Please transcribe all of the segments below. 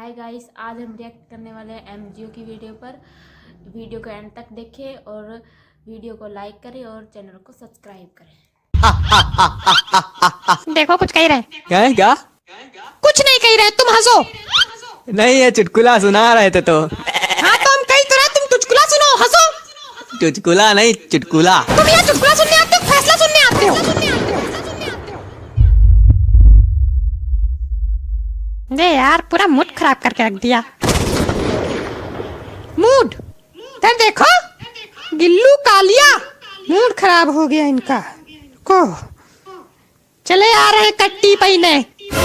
Hi guys, आज हम react करने वाले हैं एमजीओ की वीडियो पर। वीडियो को एंड तक देखें और वीडियो को लाइक करें और चैनल को सब्सक्राइब करें। देखो कुछ कह रहे हैं। क्या? कुछ नहीं कह रहे, तुम हंसो। नहीं, ये चुटकुला सुना रहे थे तो। हाँ तो हम कही तो रहे, तुम चुटकुला सुनो, हंसो। चुटकुला नहीं, चुटकुला। तुम यहाँ चुटकुला सुनने आते हो, फैसला सुनने आते हो? दे यार, पूरा मूड खराब करके रख दिया। मूड इधर देखो, गिल्लू कालिया, मूड खराब हो गया इनका को। चले आ रहे हैं कट्टी पहने।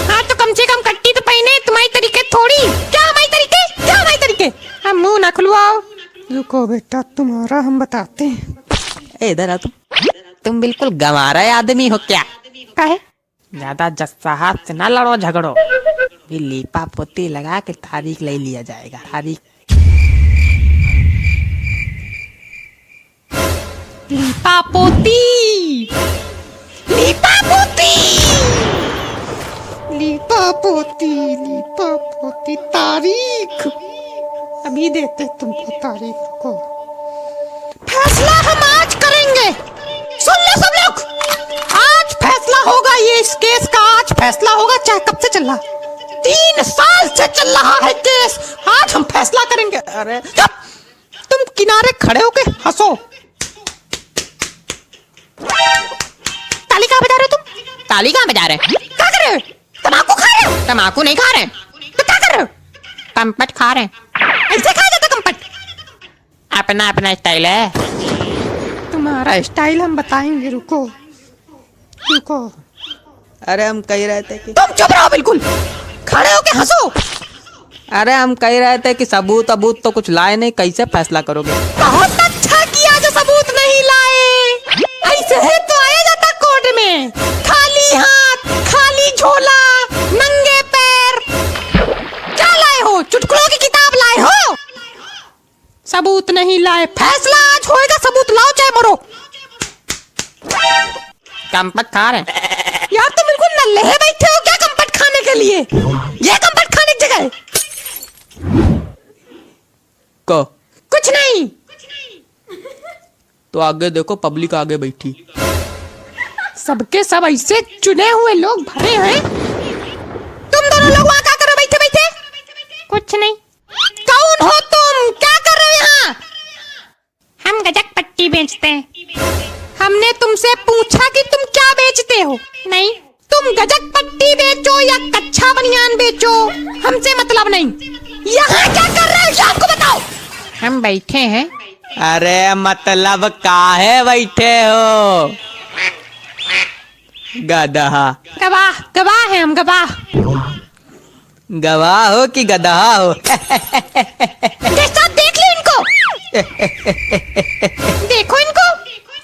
हाँ तो कम से कम कट्टी तो पहने, तुम्हारी तरीके थोड़ी। क्या हमारी तरीके, क्या हमारी तरीके? हम मुंह ना खुलवाओ। रुको बेटा, तुम्हारा हम बताते हैं। इधर आ तुम बिल्कुल गंवारा आदमी हो क्या? काहे? ज्यादा जस्सा हाथ से ना लड़ो झगड़ो। भी लीपा पोती लगा के तारीख ले लिया जाएगा। तारीख लीपा पोती, लीपा पोती, लीपा पोती, लीपा पोती। तारीख अभी देते तुमको, तारीख को। फैसला हम आज करेंगे, सुन लो सब लोग। आज फैसला होगा, ये इस केस का आज फैसला होगा। चाहे कब से चल रहा, 3 साल से चल रहा है केस। आज हम फैसला करेंगे। अरे चुप, तुम किनारे खड़े होके हंसो। ताली कहाँ बजा रहे हो तुम? ताली कहाँ बजा रहे? क्या कर रहे हो? तम्बाकू खा रहे हो? तम्बाकू नहीं खा रहे, तो क्या कर रहे हो? कंपट खा रहे। ऐसे खाया जाता कंपट? अपना अपना स्टाइल है। तुम्हारा स्टाइल हम बताएंगे, रुको रुको। अरे हम कह रहे थे कि तुम चुप रहो बिल्कुल, खड़े होके हंसो। अरे हम कह रहे थे कि सबूत तो कुछ लाए नहीं, कैसे फैसला करोगे? बहुत अच्छा किया जो सबूत नहीं लाए। ऐसे है तो आया जाता कोर्ट में, खाली हाथ, खाली झोला, नंगे पैर। क्या लाए हो? चुटकुलों की किताब लाए हो? सबूत नहीं लाए, फैसला आज होएगा। सबूत लाओ चाहे मरो। कंपट खा रहे। यार तुम बिल्कुल नल्ले है, बैठे हो क्या कंपट खाने के लिए? ये कंपट खाने की जगह है? को कुछ नहीं। तो आगे देखो, पब्लिक आगे बैठी। सबके सब ऐसे चुने हुए लोग भरे हैं। तुम दोनों लोग वहाँ क्या कर रहे हो बैठे बैठे? कुछ नहीं। कौन हो तुम? क्या कर रहे हो यहाँ? हम गजक पट्टी बेचते हैं। हमने तुमसे पूछा कि तुम क्या बेचते हो? नहीं। तुम गजक पट्टी बेचो या कच्चा बनियान बेचो, हमसे मतलब नहीं। यहाँ क्या कर रहे हो शाम को बताओ? हम बैठे हैं। अरे मतलब काहे बैठे हो? गधा। गवाह, गवाह है हम, गवाह। गवाह हो कि गधा हो? जैसा देख लो इनको। देखो इनको।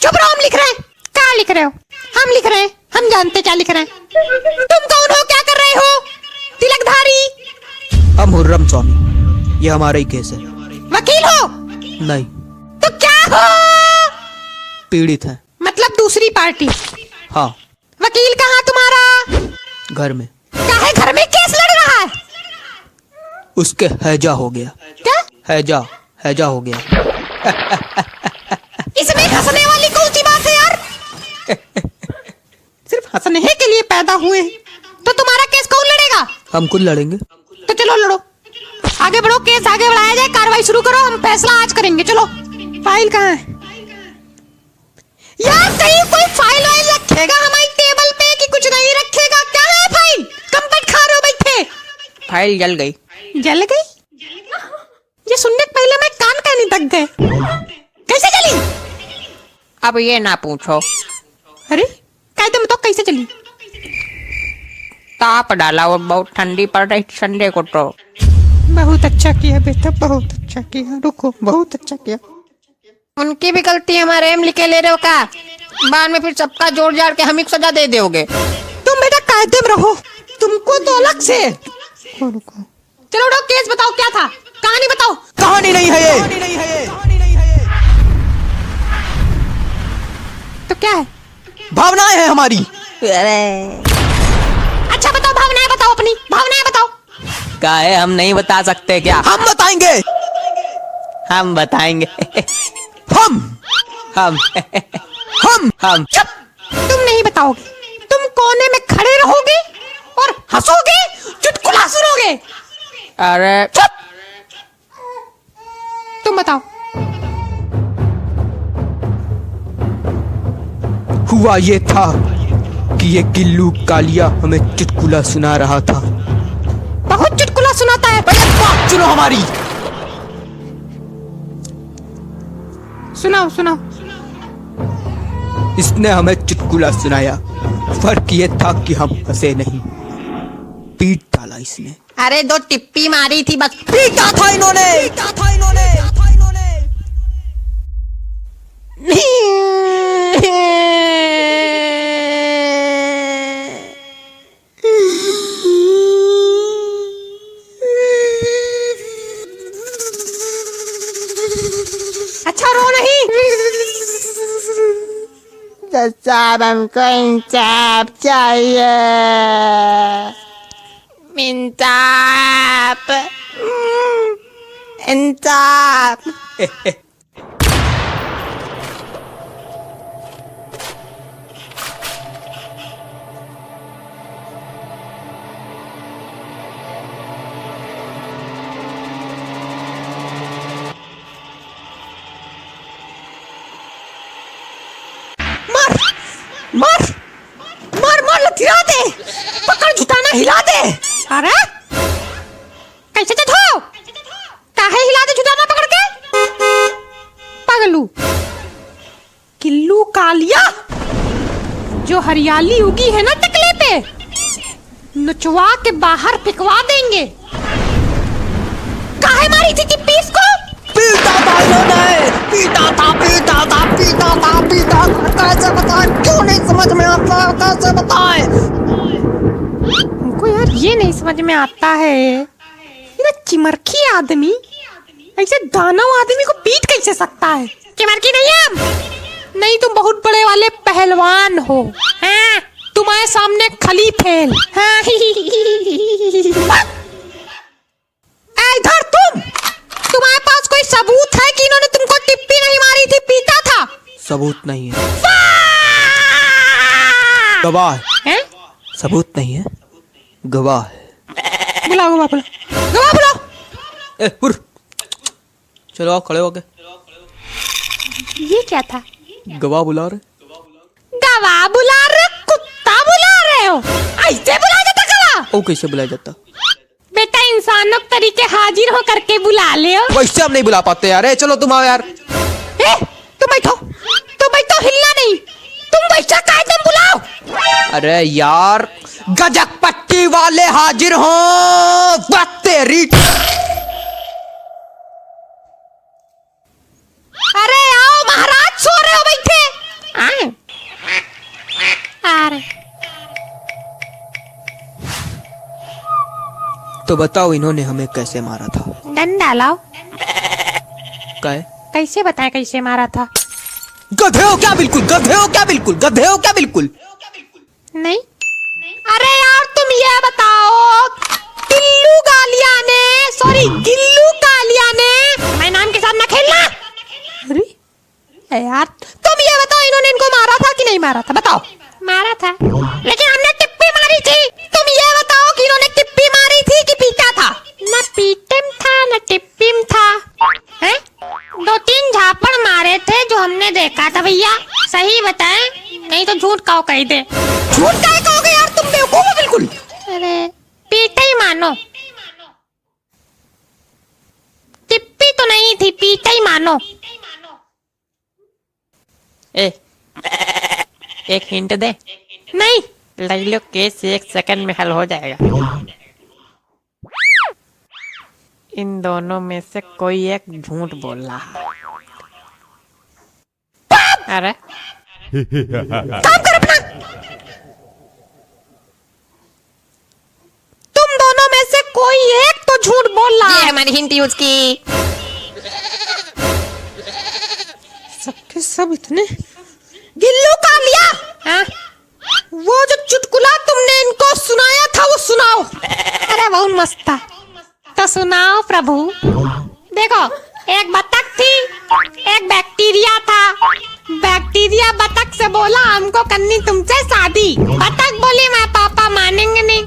चुप रहो, हम लिख रहे हैं। क्या लिख रहे हो? हम लिख रहे हैं, हम जानते क्या लिख रहे हैं। तुम कौन हो? क्या कर रहे हो? तिलकधारी। हम हुर्रम स्वामी, ये हमारा ही केस है। वकील हो? नहीं। तो क्या हो? पीड़ित है। मतलब दूसरी पार्टी। हाँ। वकील कहाँ तुम्हारा? घर में। काहे घर में केस लड़ रहा है? उसके हैजा हो गया। क्या? हैजा हो गया। इसमें हंसने वाली कौन सी बात है यार? सिर्फ हंसने के लिए पैदा हुए। तो तुम्हारा केस कौन लड़ेगा? हम खुद लड़ेंगे। तो चलो लड़ो, आगे बढ़ो, केस आगे बढ़ाया जाए, कार्रवाई शुरू करो, हम फैसला आज करेंगे। चलो। फाइल कहाँ है? यार कहीं कोई फाइल वाइल रखेगा हमारी टेबल पे कि कुछ नहीं रखेगा? क्या है फाइल? कंपट खा रहे हो बैठे? फाइल जल गई। जल गई? ये सुनने के पहले मैं कान कहने तक गए। कैसे चली? अब ये ना पूछो। अरे कह तुम तो कैसे चली? ताप डाला और बहुत ठंडी पड़ रही संडे को तो। बहुत अच्छा किया बेटा, बहुत अच्छा किया। रुको, बहुत अच्छा किया। उनकी भी गलती, हमारे एम लिखे ले रहे हो का? बाद में फिर सबका जोड़ जाड़ के हम ही सजा दे दोगे। तुम बेटा कायदे में रहो, तुमको तो अलग से। रुको, चलो उठो, केस बताओ क्या था? कहानी बताओ। कहानी नहीं है ये। तो क्या है? भावनाएं है हमारी। अच्छा बताओ, भावनाएं बताओ, अपनी भावनाएं बताओ। किसका है हम नहीं बता सकते क्या? हम बताएंगे। हम बताएंगे। हम हम हम चुप। तुम नहीं बताओगे, तुम कोने में खड़े रहोगे और हंसोगे, चुटकुला सुनोगे। अरे चुप। तुम बताओ। हुआ ये था कि ये गिल्लू कालिया हमें चुटकुला सुना रहा था। बहुत चुटकुला सुनाता है। पहले बात सुनो हमारी। सुनाओ सुनाओ। इसने हमें चुटकुला सुनाया, फर्क ये था कि हम हंसे नहीं, पीट डाला इसने। अरे 2 टिप्पी मारी थी बस। पीटा था इन्होंने। अच्छा रो नहीं। साहब हमको इंसाफ चाहिए। इंसाफ इंसाफ। मार मार मार लथिरा दे, पकड़ झुटाना हिला दे। अरे कैसे हो? काहे हिला दे झुटाना पकड़ के? पगलू किल्लू कालिया जो हरियाली उगी है ना टकले पे, नुचवा के बाहर फेंकवा देंगे। काहे मारी थी टिप्पी इसको? पीटा था इन्होंने। पीटा था। कैसे बताएं? क्यों नहीं समझ में आता? कैसे बताएं? हमको यार ये नहीं समझ में आता है, ये ना चिमरखी आदमी ऐसे दानव आदमी को पीट कैसे सकता है? चिमरखी नहीं है हम। नहीं, तुम बहुत बड़े वाले पहलवान हो। हाँ, तुम्हारे सामने खली फेल। हाँ। इधर तुम्हारे पास कोई सबूत है कि इन्होंने तुमको टिप्पी नहीं मारी थी, पीटा था? सबूत नहीं है, गवाह है। सबूत नहीं है, गवाह है। बुलाओ गवाह, गवाह बुलाओ। पुर चलो आओ, खड़े हो गए। ये क्या था? गवाह बुला रहे। गवाह बुला रहे? कुत्ता बुला रहे हो? ऐसे बुलाया जाता गवाह? ओ कैसे बुलाया जाता? बेटा इंसानों के तरीके हाजिर हो करके बुला ले हो। वैसे हम नहीं बुला पाते यार। चलो तुम आओ यार। तुम बैठो, हिलना नहीं। तुम वैसा कायदम बुलाओ। अरे यार, गजक पट्टी वाले हाजिर हो। बात तेरी। अरे आओ महाराज, सो रहे हो बैठे? अरे तो बताओ इन्होंने हमें कैसे मारा था? डंडा लाओ। काय? कैसे बताएं कैसे मारा था? गधे हो क्या? बिल्कुल गधे हो क्या? बिल्कुल गधे हो क्या? बिल्कुल नहीं। अरे यार तुम ये बताओ, गिल्लू कालिया ने मैं नाम के साथ ना खेलना। अरे यार तुम ये बताओ, इन्होंने इनको मारा था कि नहीं मारा था? बताओ। मारा था, लेकिन हमने टिप्पी मारी थी। तुम ये बताओ कि इन्होंने टिप्पी मारी थी कि पीटा था? ना पीटम था ना टिप्पीम था। हैं? 2-3 झापड़ मारे थे जो हमने देखा था भैया। सही बताएं, नहीं तो झूठ काओ कह दे। झूठ काहे कहोगे यार, तुम बेवकूफ हो बिल्कुल। अरे पीटा ही मानो, टिप्पी तो नहीं थी, पीटा ही मानो। एक हिंट दे? नहीं। लग लो केस 1 सेकंड में हल हो जाएगा। इन दोनों में से कोई एक झूठ बोल रहा है। अरे काम कर अपना। तुम दोनों में से कोई एक तो झूठ बोल रहा है। ये हमारी हिंट यूज की। सबके सब इतने गिल्लू कालिया। हाँ? वो जो चुटकुला तुमने इनको सुनाया था वो सुनाओ। अरे बहुत मस्त था। तो सुनाओ प्रभु। देखो, एक बतख थी, एक बैक्टीरिया था। बैक्टीरिया बतख से बोला हमको करनी तुमसे शादी। बतख बोली मैं पापा मानेंगे नहीं।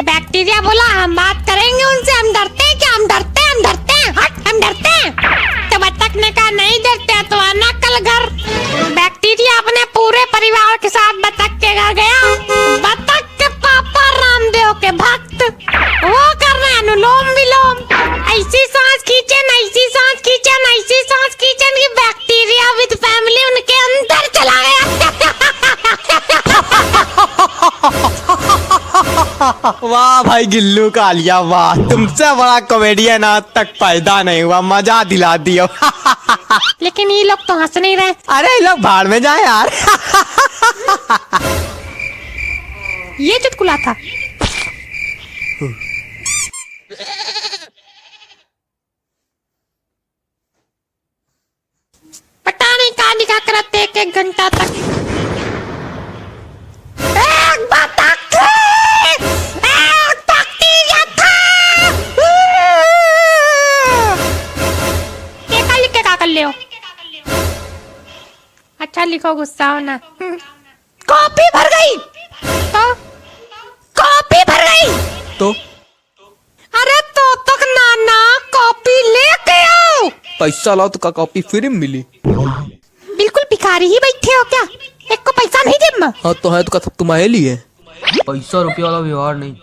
बैक्टीरिया बोला हम बात करेंगे उनसे, हम डरते हैं क्या, हम डरते हैं, हम डरते हैं, हट हम डरते हैं। तो बतख ने कहा नहीं डरते तो आना कल घर। बैक्टीरिया अपने पूरे परिवार के साथ बतख के घर गया। बतख के पापा रामदेव के भक्त, वो कर रहे हैं अनुलोम विलोम। ऐसी सांस खींचन, ऐसी सांस खींचन, ऐसी सांस खींचन कि बैक्टीरिया विद फैमिली उनके अंदर चला गया। वाह भाई गिल्लू कालिया, वाह, तुमसे बड़ा कॉमेडियन आज तक पैदा नहीं हुआ, मजा दिला दियो। लेकिन ये लोग तो हंस नहीं रहे। अरे ये लोग भाड़ में जाए यार। ये चुटकुला था। पता नहीं कहाँ निकाह करते एक घंटा तक। एक बतख थी, एक बैक्टीरिया था। क्या लिख के क्या कर ले हो? अच्छा लिखो, गुस्सा हो ना। कॉपी भर गई तो कॉपी भर गई तो अरे तो तक नाना कॉपी लेके आओ। पैसा लाओ तो का कॉपी फ्री में मिली। बिल्कुल भिखारी ही बैठे हो क्या? एक को पैसा नहीं जेब में? हाँ तो है तो का सब तुम्हारे लिए। पैसा रुपया वाला व्यवहार नहीं।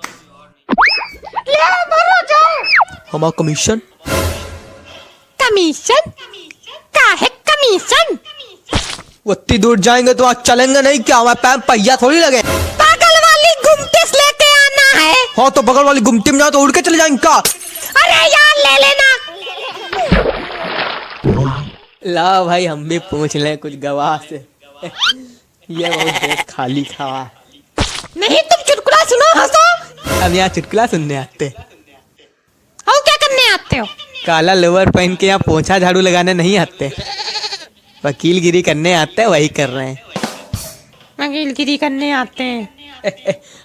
ले भरो जाओ। हमारा कमीशन। कमीशन? काहे कमीशन? उतनी दूर जाएंगे तो आज चलेंगे नहीं क्या? हमारे पैर पहिया थोड़ी लगे। पागल वाली गुमटिस लेके आना है। हाँ तो बगल वाली गुमटी में जाओ तो उड़ के चले जाएंगे क्या? अरे यार ले लेना। ला भाई हम भी पूछ लें कुछ गवाह से। ये बहुत देर खाली खावा। नहीं तुम चुटकुला सुनो, हंसो। अब यहाँ चुटकुला सुनने आते। और क्या करने आते हो? काला लोअर पहन के यहाँ पोछा झाड़ू लगाने नहीं आते, वकीलगिरी करने आते हैं, वही कर रहे हैं। वकीलगिरी करने आते हैं।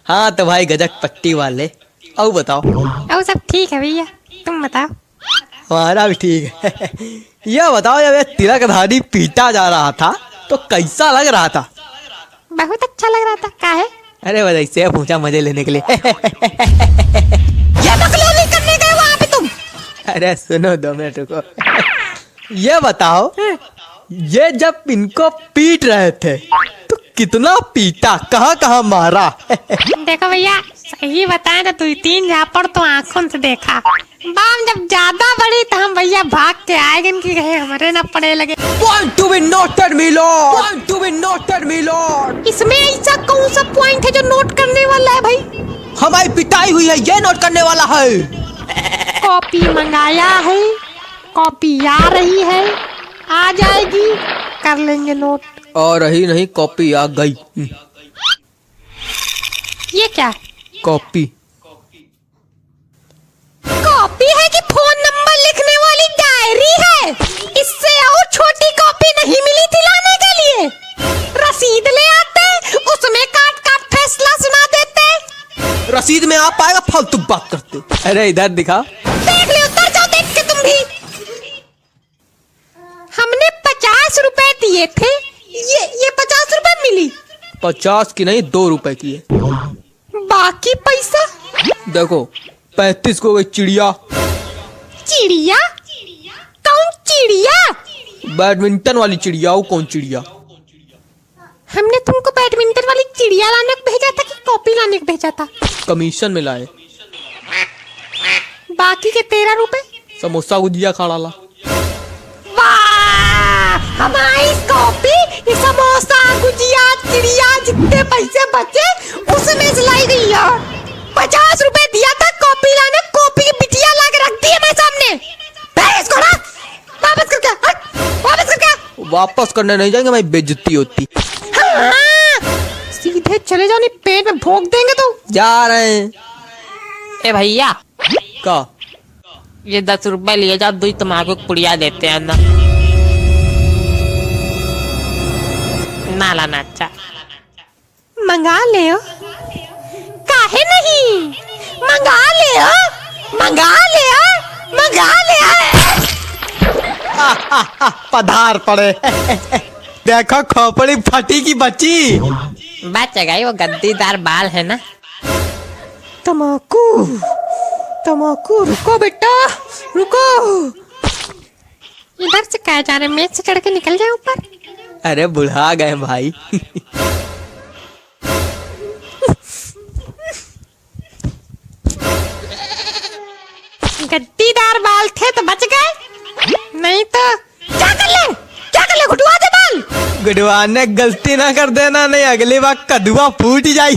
हाँ तो भाई गजक पट्टी वाले। और बताओ। और सब ठीक है भैया, तुम बताओ। हमारा भी ठीक है। यह बताओ जब ये तिलकधारी पीटा जा रहा था तो कैसा लग रहा था? बहुत अच्छा लग रहा था। काहे? अरे बस ऐसे पूछा मजे लेने के लिए। ये बकलोली करने गए वहाँ पे तुम? अरे सुनो 2 मिनट रुको। ये बताओ, ये जब इनको पीट रहे थे तो कितना पीटा, कहाँ कहाँ मारा? देखो भैया सही बताएं तो 2-3 झापड़ तो आंखों से देखा। बाम जब ज्यादा बड़ी तो हम भैया भाग के आए कि कहे हमारे ना पड़े लगे। Want to be noted, my lord. Want to be noted, my lord. इसमें ऐसा कौन सा पॉइंट है जो नोट करने वाला है भाई? हमारी पिटाई हुई है, ये नोट करने वाला है। कॉपी मंगाया है, कॉपी आ रही है, आ जाएगी, कर लेंगे नोट। और रही नहीं, कॉपी आ गई। ये क्या है? कॉपी। कॉपी है कि फोन नंबर लिखने वाली डायरी है? इससे और छोटी कॉपी नहीं मिली थी लाने के लिए? रसीद ले आते, उसमें काट काट फैसला सुना देते। रसीद में आ पाएगा, फालतू बात करते। अरे इधर दिखा। देख ले, उतर जाओ देख के तुम भी। हमने 50 रुपए दिए थे, ये 50 रुपए मिली। 50 की नहीं 2 रुपए की है। बाकी पैसा? देखो 35 को गई चिड़िया। चिड़िया? कौन चिड़िया? बैडमिंटन वाली चिड़िया। वो कौन चिड़िया? हमने तुमको बैडमिंटन वाली चिड़िया लाने को भेजा था कि कॉपी लाने को भेजा था? कमीशन में लाए। बाकी के 13 रुपए? समोसा गुजिया खाड़ा ला। वाह, हमारी कॉपी, समोसा, गुजिया, चिड़िया, जितने पैसे बचे उसमें से लाई गई यार। 50 रुपए दिया था कॉपी लाने, कॉपी की बिटिया ला के रख दी है मेरे सामने। इसको ना वापस कर क्या? वापस कर क्या? वापस करने नहीं जाएंगे, मैं बेइज्जती होती। हाँ, सीधे चले जाओ, नहीं पेट में भोंक देंगे तो। जा रहे हैं। ए भैया का ये 10 रुपए लिए जाओ, 2 तुम्हारे को पुड़िया देते हैं ना। ना लाना अच्छा। मंगा ले। काहे नहीं? मंगा ले, मंगा लिया पधार पड़े। देखो खोपड़ी फटी की बची। बच गई, वो गद्दीदार बाल है ना। तमाकू रुको बेटा रुको। इधर से कहा जा रहे, मेज से चढ़ के निकल जाए ऊपर। अरे बुढ़ा गए भाई। गद्दीदार बाल थे तो बच गए, नहीं तो क्या कर ले घुटवा दे बाल। गुडवाने गलती ना कर देना, नहीं अगली बार कदुआ फूट जाई।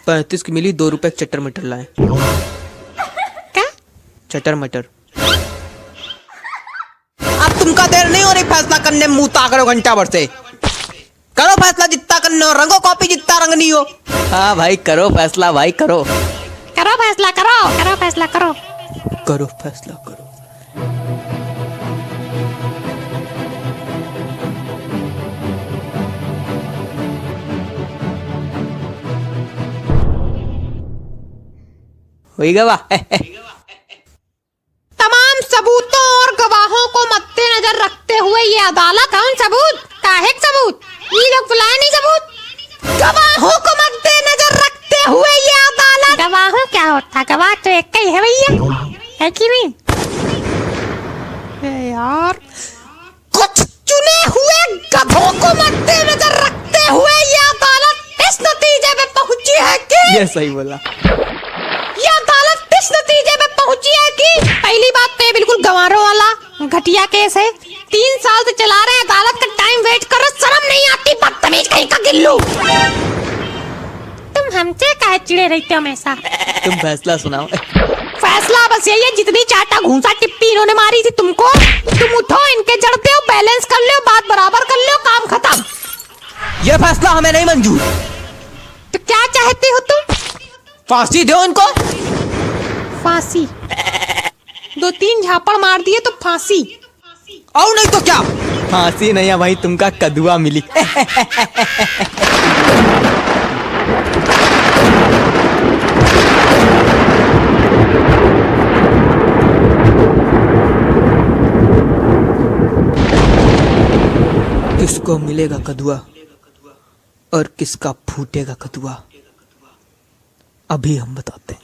35 की मिली, 2 रुपए चटर मटर लाए। क्या? चटर मटर। अब तुमका देर नहीं हो रही फैसला करने, मुंह ताकरो घंटा भर से। करो फैसला जितना करना हो, रंगो कॉपी जितना रंग नहीं हो। हाँ भाई करो फैसला, भाई करो फैसला करो। करो फैसला करो। हुई गवा। तमाम सबूतों और गवाहों को मद्देनजर रखते हुए ये अदालत, कौन सबूत, काहे सबूत, ये लोग बुलाए नहीं सबूत, गवाहों को मद्देनजर रखते हुए ये अदालत। गवाहों क्या होता, गवाह तो एक ही है भैया, है कि नहीं? यार कुछ चुने हुए गधों को मद्देनजर रखते हुए ये अदालत इस नतीजे पे पहुंची है कि ये सही बोला। ये अदालत इस नतीजे पे पहुंची है कि पहली बात तो ये बिल्कुल गंवारों वाला घटिया केस है। 3 साल से चला रहे हैं, अदालत का टाइम वेट कर रहे, शर्म नहीं आती, बदतमीज कहीं का गिल्लू। तुम हमसे काहे चिड़े रहते हो हमेशा? तुम फैसला सुनाओ। फैसला बस यही है, जितनी चाटा घूंसा टिप्पी इन्होंने मारी थी तुमको, तुम उठो, इनके जड़ दो, बैलेंस कर लो, बात बराबर कर लो, काम खत्म। ये फैसला हमें नहीं मंजूर। तो क्या चाहते हो तुम? फांसी दो इनको। फांसी? 2-3 झापड़ मार दिए तो फांसी? और नहीं तो क्या? फांसी नहीं है भाई, तुमका कदुआ मिली। किसको मिलेगा कदुआ और किसका फूटेगा कदुआ, अभी हम बताते हैं।